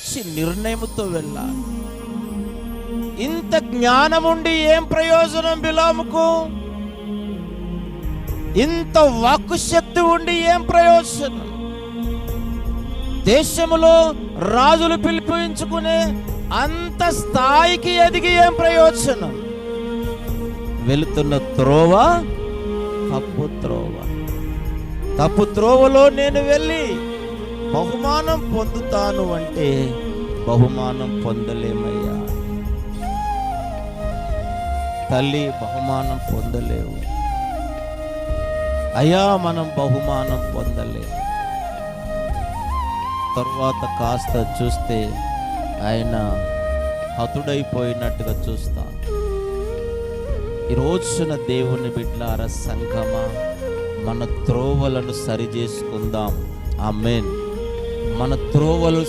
మంచి నిర్ణయంతో వెళ్ళాలి. ఇంత జ్ఞానం ఉండి ఏం ప్రయోజనం బిలాముకు? ఇంత వాక్కు శక్తి ఉండి ఏం ప్రయోజనం? దేశములో రాజులు పిలిపించుకునే అంత స్థాయికి ఎదిగి ఏం ప్రయోజనం? వెళుతున్న త్రోవ తప్పు త్రోవ. తప్పు త్రోవలో నేను వెళ్ళి బహుమానం పొందుతాను అంటే బహుమానం పొందలేమయ్యా. తల్లి, బహుమానం పొందలేవు అయ్యా, మనం బహుమానం పొందలేము. తర్వాత కాస్త చూస్తే ఆయన హతుడైపోయినట్టుగా చూస్తాం. ఈ రోజున దేవుని బిడ్డలారా, సంఘమా, మన త్రోవలను సరి చేసుకుందాం. ఆమేన్. మన త్రోవలు